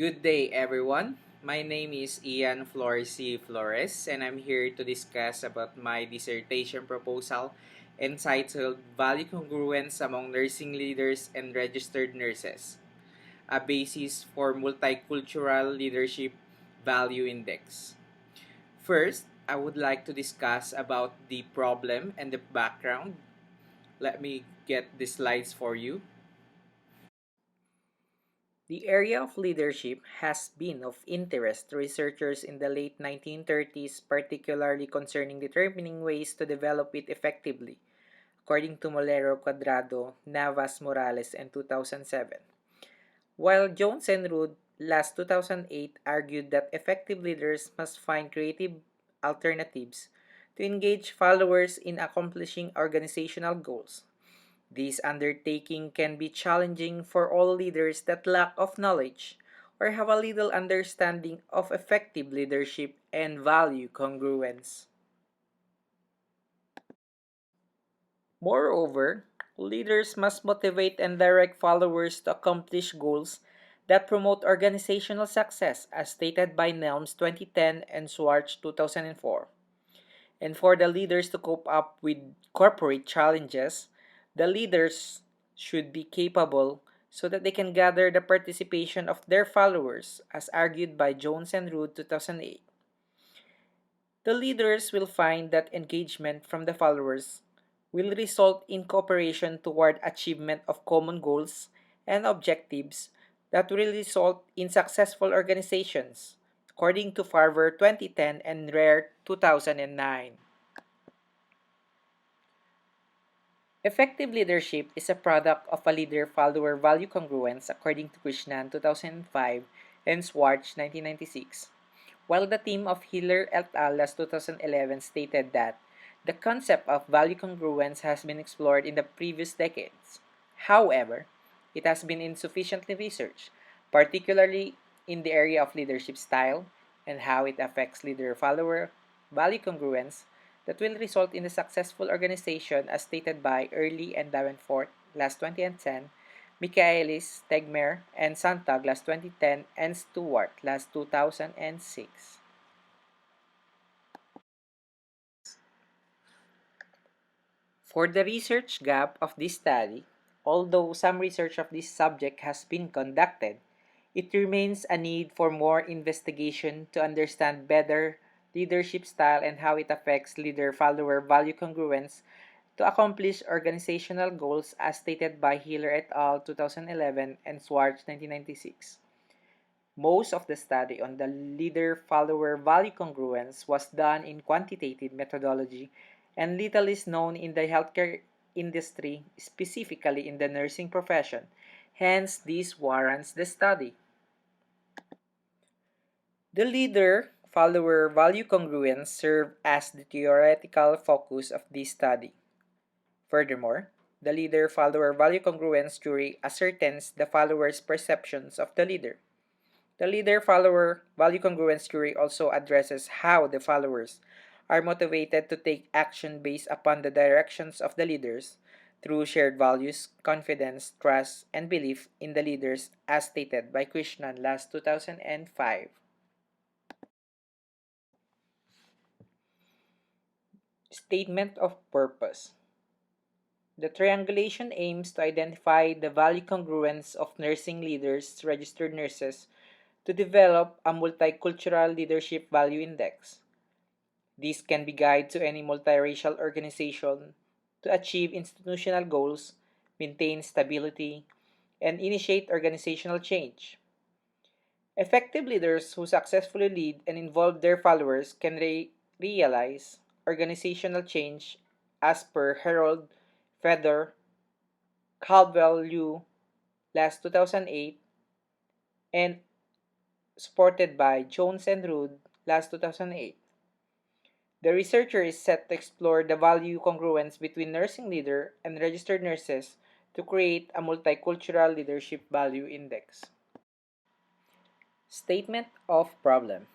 Good day, everyone. My name is Ian Flores Flores, and I'm here to discuss about my dissertation proposal entitled Value Congruence Among Nursing Leaders and Registered Nurses, a basis for multicultural leadership value index. First, I would like to discuss about the problem and the background. Let me get the slides for you. The area of leadership has been of interest to researchers in the late 1930s, particularly concerning determining ways to develop it effectively, according to Molero Cuadrado, Navas Morales, and 2007. While Jones and Rood last 2008 argued that effective leaders must find creative alternatives to engage followers in accomplishing organizational goals. This undertaking can be challenging for all leaders that lack of knowledge or have a little understanding of effective leadership and value congruence. Moreover, leaders must motivate and direct followers to accomplish goals that promote organizational success as stated by Nelms 2010 and Schwartz 2004. And for the leaders to cope up with corporate challenges, the leaders should be capable so that they can gather the participation of their followers, as argued by Jones and Rood 2008. The leaders will find that engagement from the followers will result in cooperation toward achievement of common goals and objectives that will result in successful organizations, according to Farver 2010 and Rare 2009. Effective leadership is a product of a leader-follower value congruence according to Krishnan 2005 and Schwartz 1996, while the team of Hiller et al. Last 2011 stated that the concept of value congruence has been explored in the previous decades. However, it has been insufficiently researched, particularly in the area of leadership style and how it affects leader-follower value congruence that will result in a successful organization as stated by Early and Davenport last 2010, Michaelis, Tegmer, and Santag last 2010, and Stewart last 2006. For the research gap of this study, although some research of this subject has been conducted, it remains a need for more investigation to understand better leadership style and how it affects leader-follower value congruence to accomplish organizational goals as stated by Hiller et al. 2011 and Schwartz 1996. Most of the study on the leader-follower value congruence was done in quantitative methodology, and little is known in the healthcare industry, specifically in the nursing profession. Hence, this warrants the study. The leader-follower value congruence served as the theoretical focus of this study. Furthermore, the leader-follower value congruence theory ascertains the follower's perceptions of the leader. The leader-follower value congruence theory also addresses how the followers are motivated to take action based upon the directions of the leaders through shared values, confidence, trust, and belief in the leaders as stated by Krishnan last 2005. Statement of Purpose. The triangulation aims to identify the value congruence of nursing leaders, registered nurses, to develop a multicultural leadership value index. This can be guide to any multiracial organization to achieve institutional goals, maintain stability, and initiate organizational change. Effective leaders who successfully lead and involve their followers can realize organizational change as per Harold Feder, Caldwell Liu, last 2008, and supported by Jones and Rood, last 2008. The researcher is set to explore the value congruence between nursing leader and registered nurses to create a multicultural leadership value index. Statement of Problem.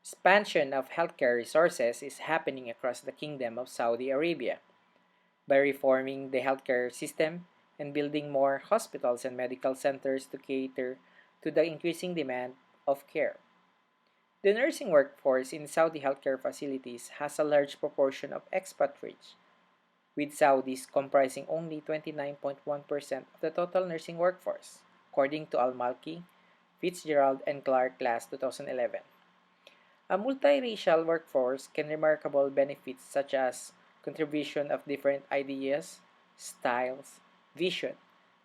Expansion of healthcare resources is happening across the Kingdom of Saudi Arabia. By reforming the healthcare system and building more hospitals and medical centers to cater to the increasing demand of care. The nursing workforce in Saudi healthcare facilities has a large proportion of expatriates, with Saudis comprising only 29.1% of the total nursing workforce, according to Al-Malki, Fitzgerald, and Clark Class 2011. A multiracial workforce can remarkable benefits such as contribution of different ideas, styles, vision,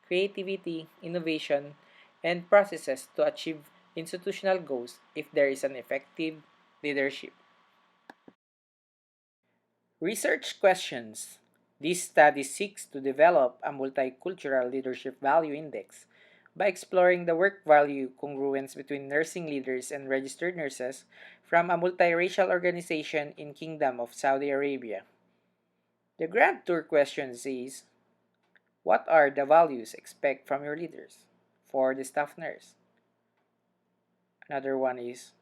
creativity, innovation, and processes to achieve institutional goals if there is an effective leadership. Research questions. This study seeks to develop a multicultural leadership value index by exploring the work value congruence between nursing leaders and registered nurses from a multiracial organization in Kingdom of Saudi Arabia. The grand tour question is, what are the values expect from your leaders for the staff nurse? Another one is,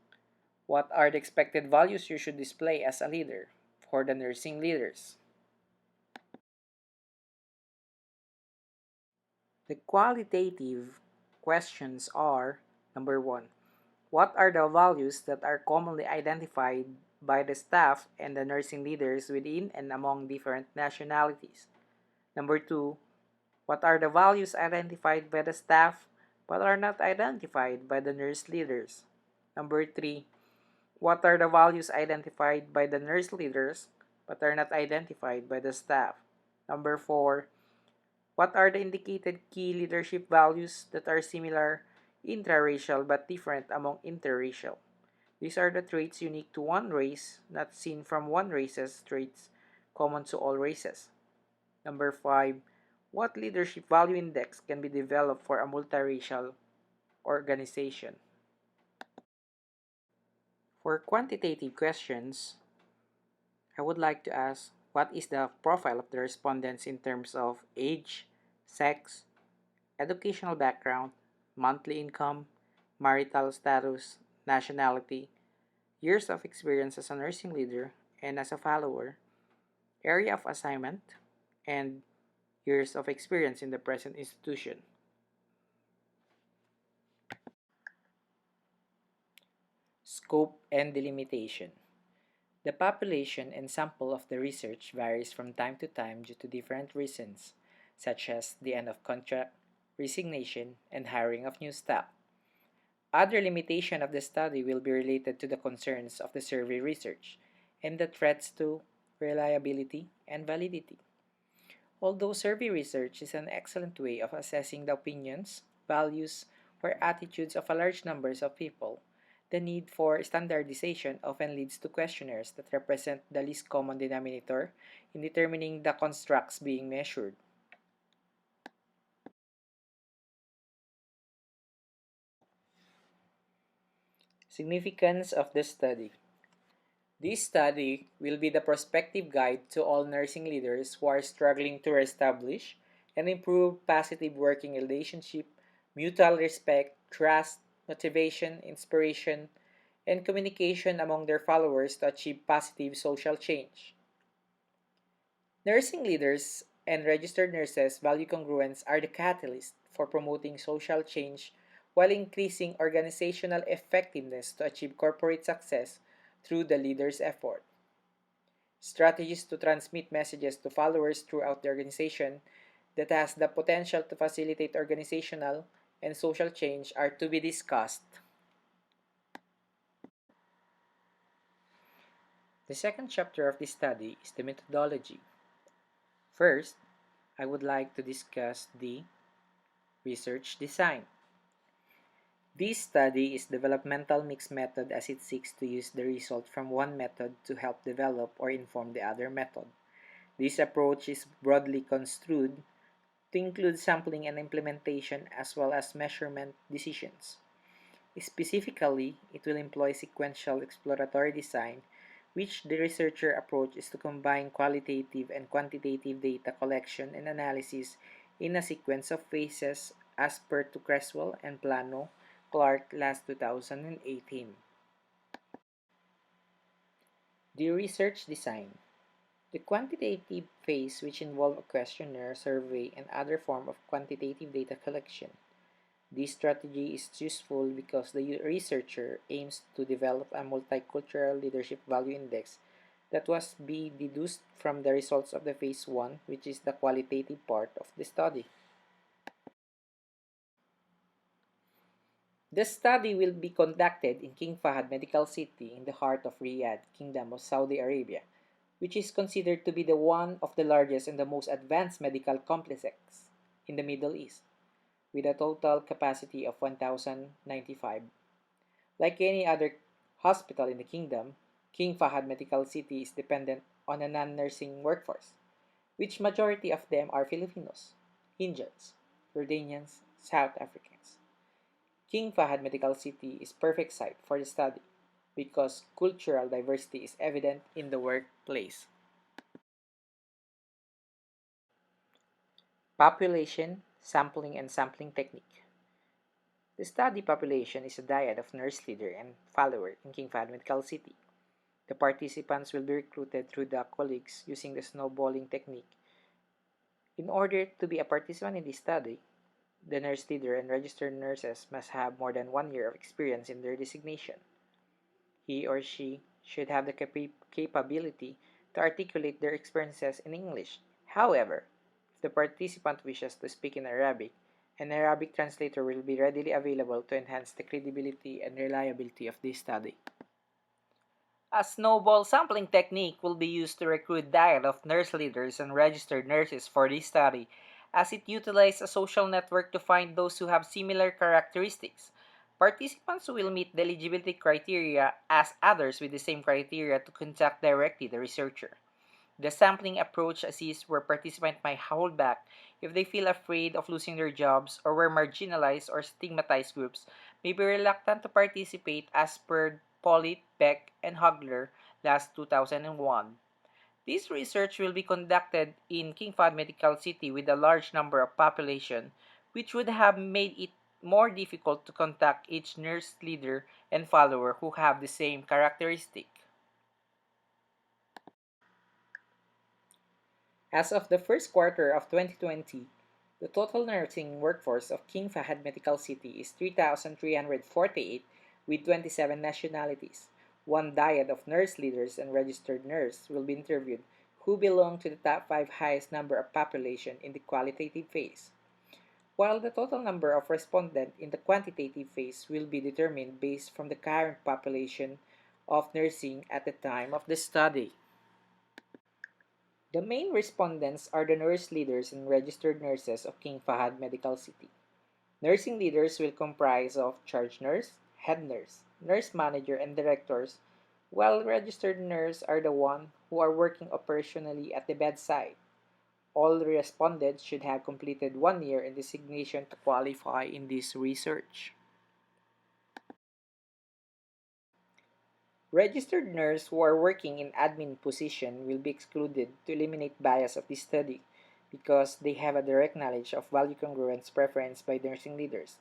what are the expected values you should display as a leader for the nursing leaders? The qualitative questions are: number one, what are the values that are commonly identified by the staff and the nursing leaders within and among different nationalities? Number two, what are the values identified by the staff but are not identified by the nurse leaders? Number three, what are the values identified by the nurse leaders but are not identified by the staff? Number four, what are the indicated key leadership values that are similar intraracial but different among interracial? These are the traits unique to one race, not seen from one race's traits common to all races. Number 5. What leadership value index can be developed for a multiracial organization? For quantitative questions, I would like to ask, what is the profile of the respondents in terms of age, sex, educational background, monthly income, marital status, nationality, years of experience as a nursing leader and as a follower, area of assignment, and years of experience in the present institution. Scope and delimitation. The population and sample of the research varies from time to time due to different reasons, such as the end of contract, resignation, and hiring of new staff. Other limitation of the study will be related to the concerns of the survey research and the threats to reliability and validity. Although survey research is an excellent way of assessing the opinions, values, or attitudes of a large numbers of people, the need for standardization often leads to questionnaires that represent the least common denominator in determining the constructs being measured. Significance of the study. This study will be the prospective guide to all nursing leaders who are struggling to establish and improve positive working relationship, mutual respect, trust, motivation, inspiration, and communication among their followers to achieve positive social change. Nursing leaders and registered nurses value congruence are the catalyst for promoting social change while increasing organizational effectiveness to achieve corporate success through the leader's effort. Strategies to transmit messages to followers throughout the organization that has the potential to facilitate organizational and social change are to be discussed. The second chapter of this study is the methodology. First, I would like to discuss the research design. This study is developmental mixed method as it seeks to use the result from one method to help develop or inform the other method. This approach is broadly construed to include sampling and implementation as well as measurement decisions. Specifically, it will employ sequential exploratory design, which the researcher approach is to combine qualitative and quantitative data collection and analysis in a sequence of phases as per to Creswell and Plano, Clark last 2018. The research design. The quantitative phase, which involve a questionnaire, survey, and other form of quantitative data collection. This strategy is useful because the researcher aims to develop a multicultural leadership value index that was be deduced from the results of the phase 1, which is the qualitative part of the study. The study will be conducted in King Fahd Medical City in the heart of Riyadh, Kingdom of Saudi Arabia, which is considered to be the one of the largest and the most advanced medical complexes in the Middle East, with a total capacity of 1,095. Like any other hospital in the kingdom, King Fahd Medical City is dependent on a non-nursing workforce, which majority of them are Filipinos, Indians, Jordanians, South Africans. King Fahd Medical City is perfect site for the study because cultural diversity is evident in the workplace. Population, sampling, and sampling technique. The study population is a dyad of nurse leader and follower in King Fahd Medical City. The participants will be recruited through the colleagues using the snowballing technique. In order to be a participant in this study, the nurse leader and registered nurses must have more than 1 year of experience in their designation. He or she should have the capability to articulate their experiences in English. However, if the participant wishes to speak in Arabic, an Arabic translator will be readily available to enhance the credibility and reliability of this study. A snowball sampling technique will be used to recruit diet of nurse leaders and registered nurses for this study, as it utilizes a social network to find those who have similar characteristics. Participants will meet the eligibility criteria as others with the same criteria to contact directly the researcher. The sampling approach assists where participants might hold back if they feel afraid of losing their jobs or where marginalized or stigmatized groups may be reluctant to participate as per Pollitt, Beck, and Hugler last 2001. This research will be conducted in King Fahd Medical City with a large number of population, which would have made it more difficult to contact each nurse leader and follower who have the same characteristic. As of the first quarter of 2020, the total nursing workforce of King Fahd Medical City is 3,348 with 27 nationalities. One dyad of nurse leaders and registered nurse will be interviewed who belong to the top 5 highest number of population in the qualitative phase, while the total number of respondents in the quantitative phase will be determined based from the current population of nursing at the time of the study. The main respondents are the nurse leaders and registered nurses of King Fahd Medical City. Nursing leaders will comprise of charge nurse, head nurse, nurse manager, and directors, while registered nurses are the ones who are working operationally at the bedside. All respondents should have completed 1 year in designation to qualify in this research. Registered nurses who are working in admin position will be excluded to eliminate bias of this study because they have a direct knowledge of value congruence preference by nursing leaders.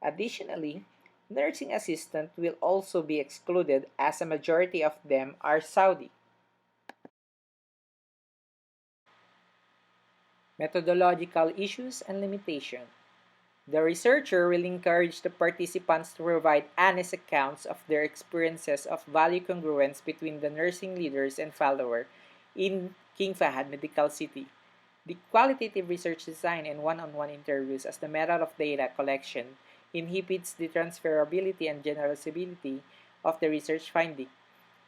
Additionally, nursing assistants will also be excluded as a majority of them are Saudi. Methodological issues and limitations. The researcher will encourage the participants to provide honest accounts of their experiences of value congruence between the nursing leaders and follower in King Fahd Medical City. The qualitative research design and one-on-one interviews as the method of data collection inhibits the transferability and generalizability of the research finding.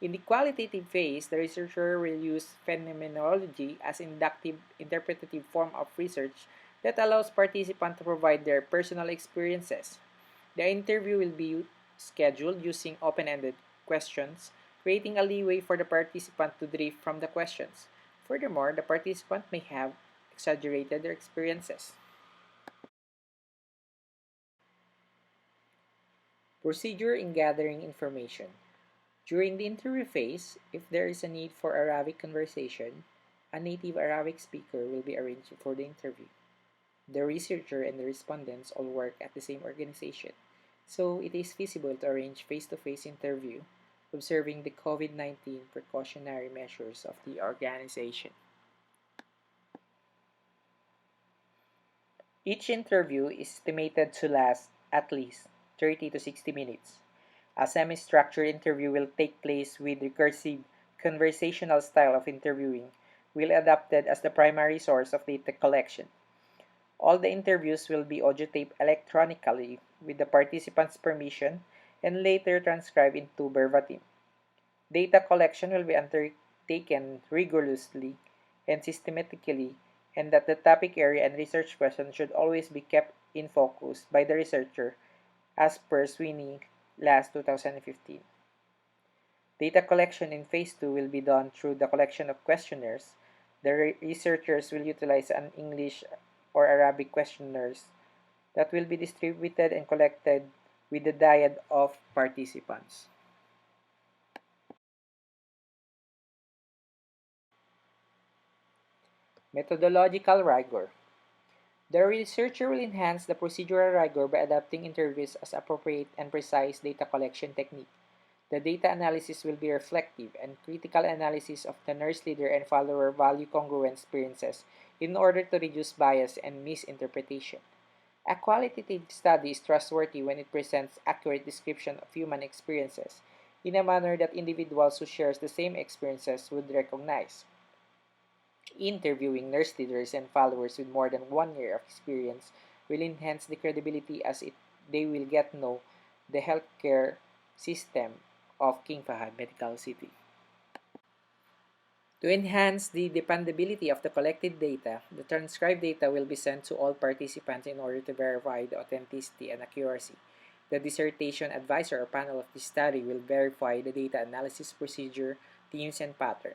In the qualitative phase, the researcher will use phenomenology as an inductive interpretative form of research that allows participants to provide their personal experiences. The interview will be scheduled using open-ended questions, creating a leeway for the participant to drift from the questions. Furthermore, the participant may have exaggerated their experiences. Procedure in gathering information. During the interview phase, if there is a need for Arabic conversation, a native Arabic speaker will be arranged for the interview. The researcher and the respondents all work at the same organization, so it is feasible to arrange face-to-face interview, observing the COVID-19 precautionary measures of the organization. Each interview is estimated to last at least 30 to 60 minutes. A semi-structured interview will take place with recursive conversational style of interviewing will adopted as the primary source of data collection. All the interviews will be audio taped electronically with the participants' permission and later transcribed into verbatim. Data collection will be undertaken rigorously and systematically, and that the topic area and research questions should always be kept in focus by the researcher as per Sweeney last 2015. Data collection in phase 2 will be done through the collection of questionnaires. The researchers will utilize an English or Arabic questionnaires that will be distributed and collected with the dyad of participants. Methodological rigor. The researcher will enhance the procedural rigor by adapting interviews as appropriate and precise data collection technique. The data analysis will be reflective and critical analysis of the nurse leader and follower value congruent experiences in order to reduce bias and misinterpretation. A qualitative study is trustworthy when it presents accurate description of human experiences in a manner that individuals who share the same experiences would recognize. Interviewing nurse leaders and followers with more than 1 year of experience will enhance the credibility as they will get to know the healthcare system of King Fahad Medical City. To enhance the dependability of the collected data, the transcribed data will be sent to all participants in order to verify the authenticity and accuracy. The dissertation advisor or panel of the study will verify the data analysis procedure, themes, and pattern.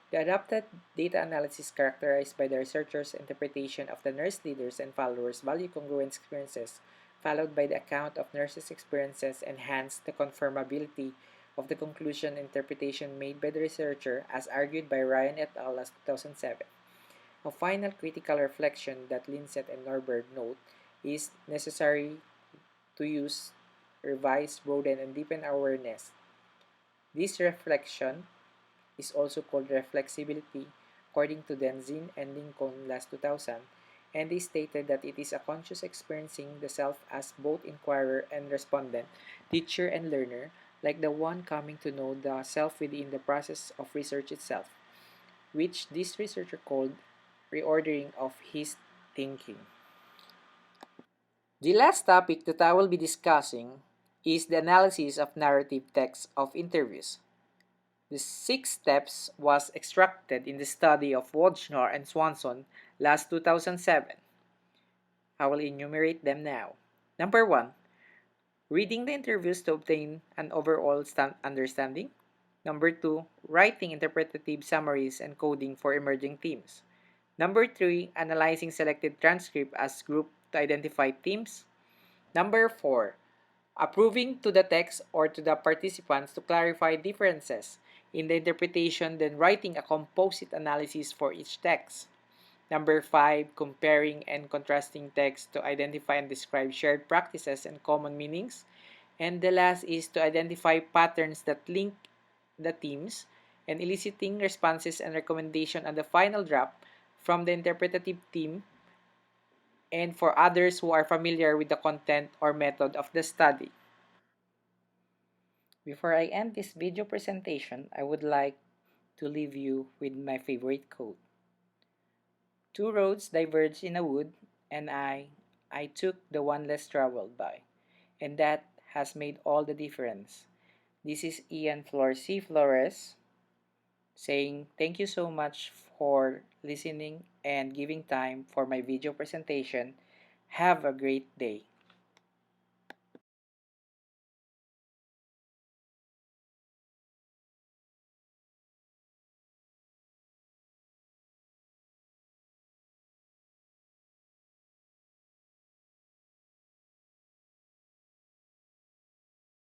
The adopted data analysis characterized by the researcher's interpretation of the nurse leaders and followers' value congruent experiences, followed by the account of nurses' experiences, enhance the confirmability of the conclusion interpretation made by the researcher as argued by Ryan et al. Last 2007. A final critical reflection that Linsett and Norberg note is necessary to use, revise, broaden, and deepen awareness. This reflection is also called reflexibility, according to Denzin and Lincoln last 2000, and they stated that it is a conscious experiencing the self as both inquirer and respondent, teacher and learner, like the one coming to know the self within the process of research itself, which this researcher called reordering of his thinking. The last topic that I will be discussing is the analysis of narrative text of interviews. The 6 steps was extracted in the study of Wojnar and Swanson last 2007. I will enumerate them now. Number 1. Reading the interviews to obtain an overall understanding. Number 2. Writing interpretative summaries and coding for emerging themes. Number 3. Analyzing selected transcript as group to identify themes. Number 4. Approving to the text or to the participants to clarify differences in the interpretation, then writing a composite analysis for each text. Number 5. Comparing and contrasting text to identify and describe shared practices and common meanings. And the last is to identify patterns that link the themes and eliciting responses and recommendation on the final draft from the interpretative team and for others who are familiar with the content or method of the study. Before I end this video presentation, I would like to leave you with my favorite quote. Two roads diverged in a wood, and I took the one less traveled by, and that has made all the difference. This is Ian C. Flores saying thank you so much for listening and giving time for my video presentation. Have a great day.